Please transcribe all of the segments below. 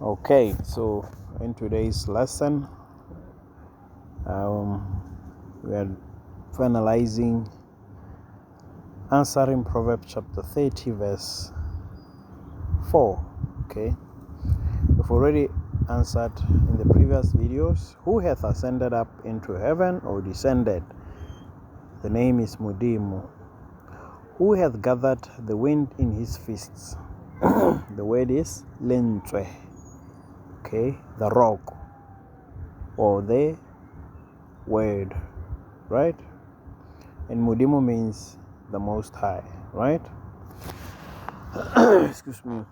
Okay, so in today's lesson, we are finalizing answering Proverbs chapter 30, verse 4. Okay, we've already answered in the previous videos. Who hath ascended up into heaven or descended? The name is Mudimu. Who hath gathered the wind in his fists? The word is Lentswe. Okay, the rock or the word, right? And Mudimu means the Most High, right? Excuse me.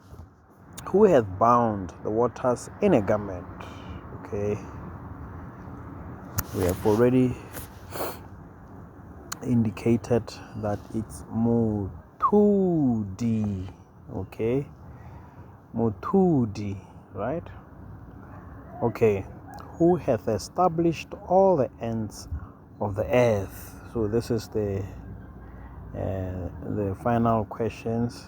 Who hath bound the waters in a garment? Okay, we have already indicated that it's Mutudi. Okay, Mutudi, right? Okay, who hath established all the ends of the earth? So this is the final questions,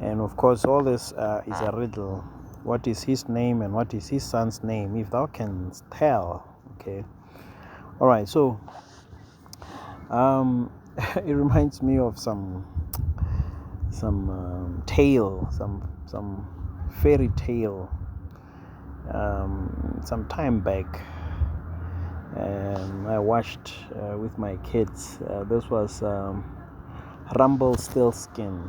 and of course all this is a riddle. What is his name and what is his son's name, if thou canst tell? Okay, all right. So it reminds me of some tale, some fairy tale, some time back. I watched with my kids. This was Rumpelstiltskin.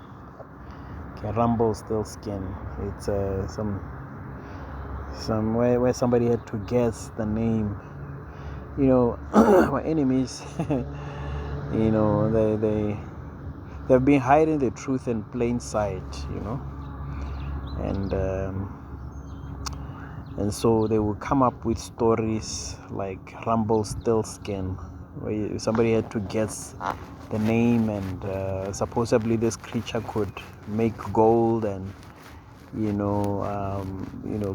Okay, Rumpelstiltskin. It's some where somebody had to guess the name. You know, my enemies. You know, they've been hiding the truth in plain sight. You know, and so they will come up with stories like Rumpelstiltskin, where somebody had to guess the name, and supposedly this creature could make gold and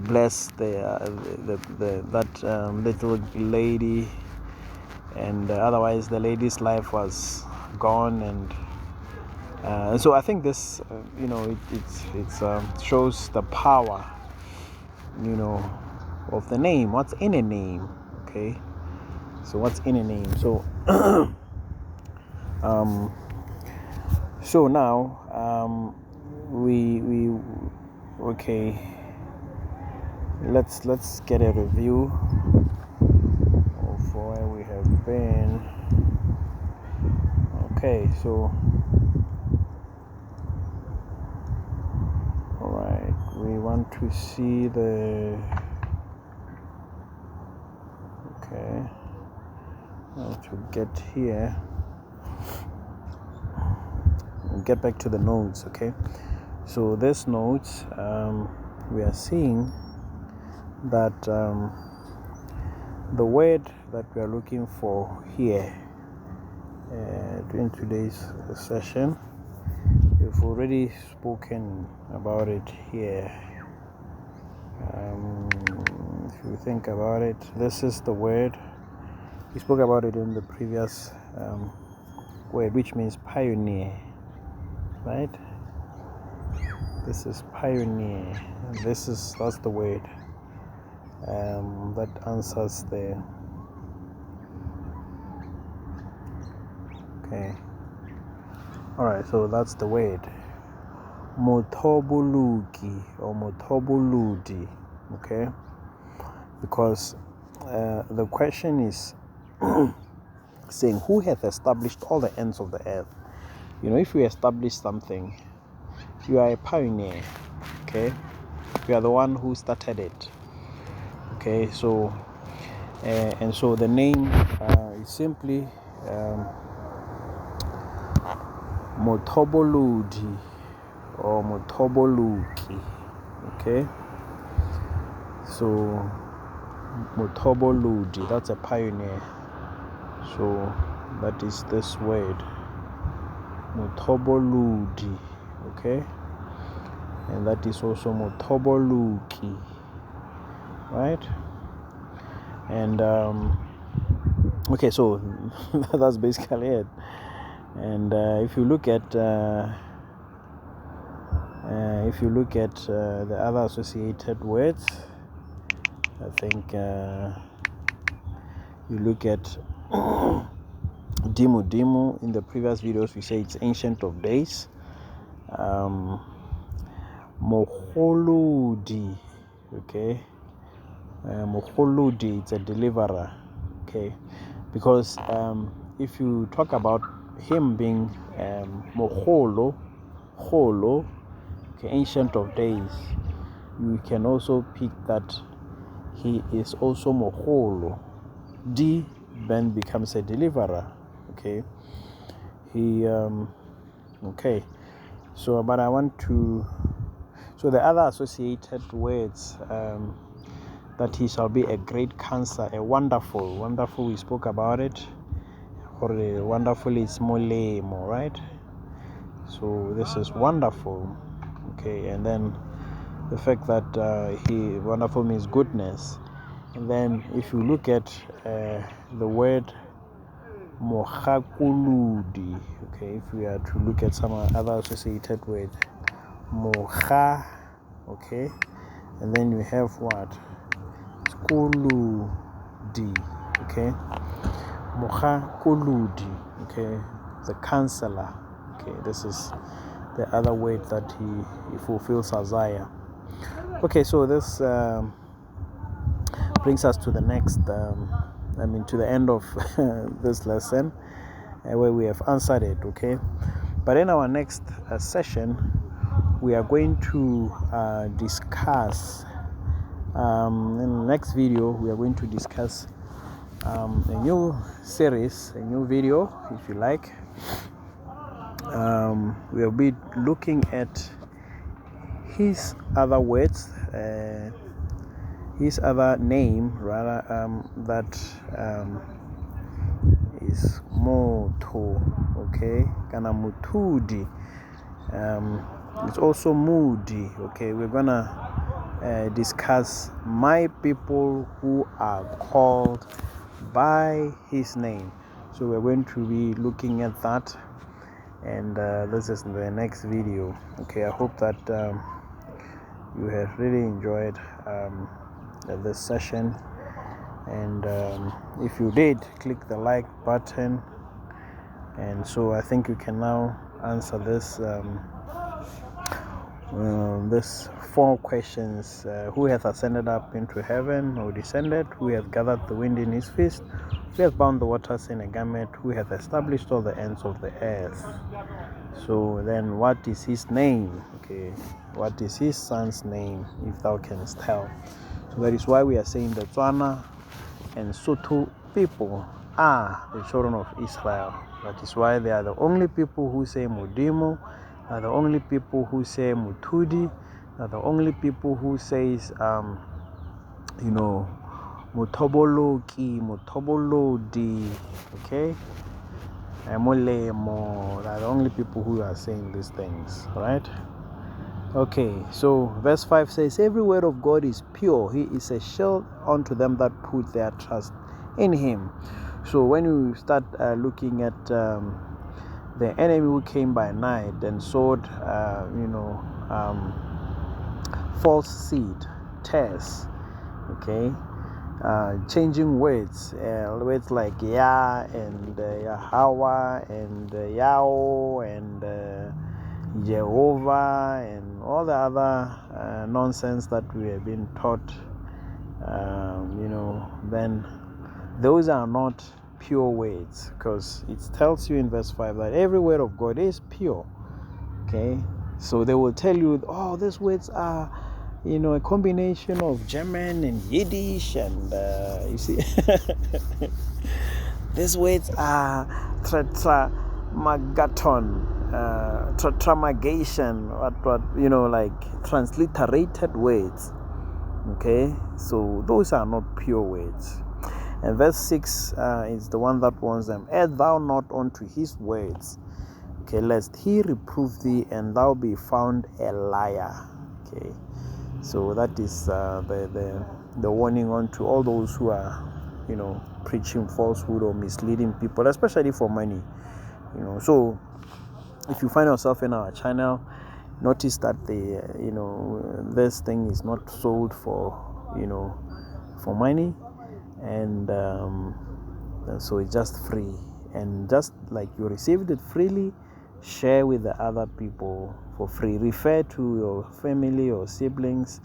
bless that little lady, and otherwise the lady's life was gone. And so I think this it shows the power of the name. What's in a name? Okay, so what's in a name? So so now we okay, let's get a review of where we have been. Okay, so all right, we want to see the to get here. We'll get back to the notes. Okay, so this notes, we are seeing that the word that we are looking for here in today's session, we've already spoken about it here. If you think about it, this is the word. We spoke about it in the previous word, which means pioneer, right? This is pioneer, and that's the word that answers the. Okay, all right, so that's the word Motobuluki or Motobuludi. Okay, because the question is saying, who hath established all the ends of the earth? If you establish something, you are a pioneer. Okay, you are the one who started it. Okay, so and so the name is simply Motoboludi or Motoboluki. Okay, so Motoboludi, that's a pioneer. So that is this word Motoboludi. Okay, and that is also Motoboluki, right? And okay, so that's basically it. And if you look at If you look at the other associated words, I think you look at Dimu Dimu. In the previous videos, we say it's Ancient of Days. Moholudi, okay. Moholudi, it's a deliverer, okay. Because if you talk about him being Moholo, okay, Ancient of Days, you can also pick that he is also Moholo. D then becomes a deliverer, okay. He okay. So but I want to, so the other associated words, that he shall be a great counselor, a wonderful, we spoke about it, or wonderful is molemo, right? So this is wonderful, okay. And then the fact that wonderful means goodness. And then if you look at the word mohakuludi, okay, if we are to look at some other associated words, moha, okay, and then you have what? Kuludi, okay, mohakuludi, okay, the counselor, okay. This is the other word that he fulfills Isaiah. Okay, so this brings us to the next, to the end of this lesson, where we have answered it, okay. But in our next session, we are going to discuss, in the next video, we are going to discuss a new series, a new video, if you like. We'll be looking at his other words, his other name rather, that is moto, okay, kana mutudi. It's also moody, okay. We're gonna discuss my people who are called by his name. So we're going to be looking at that, and this is the next video, okay. I hope that you have really enjoyed this session, and if you did, click the like button. And so I think you can now answer this this 4 questions. Who hath ascended up into heaven, or descended? Who hath gathered the wind in his fist? Who hath bound the waters in a garment? Who hath established all the ends of the earth? So then, what is his name? Okay, what is his son's name, if thou canst tell? So that is why we are saying the Tswana and Sotho people are the children of Israel. That is why they are the only people who say Modimo, are the only people who say Mutudi, are the only people who says Mutoboloki, Mutobolodi, okay, Molemo. Are the only people who are saying these things, right? Okay, so verse 5 says, every word of God is pure. He is a shield unto them that put their trust in him. So when you start looking at the enemy who came by night and sowed, false seed, tares, okay, changing words, words like Yah and Yahweh and Yao and Jehovah and all the other nonsense that we have been taught, then those are not pure words, because it tells you in verse 5 that every word of God is pure, okay. So they will tell you, oh, these words are, a combination of German and Yiddish, and you see, these words are tetramagaton, tetramaggation, like transliterated words, okay. So those are not pure words. And verse 6 is the one that warns them, add thou not unto his words, okay, lest he reprove thee and thou be found a liar, okay. So that is the warning unto all those who are, preaching falsehood or misleading people, especially for money, So if you find yourself in our channel notice that this thing is not sold for for money, and so it's just free. And just like you received it freely, share with the other people for free. Refer to your family or siblings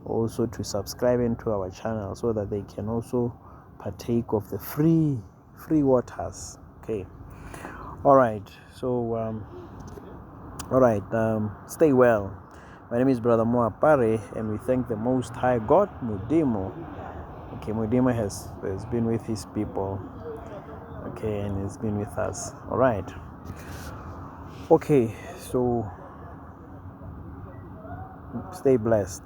also to subscribe into our channel, so that they can also partake of the free waters. Okay. All right. So stay well. My name is Brother Moapare, and we thank the Most High God. Mudimo. Okay, Mudimo has been with his people. Okay, and he's been with us. All right. Okay, so stay blessed.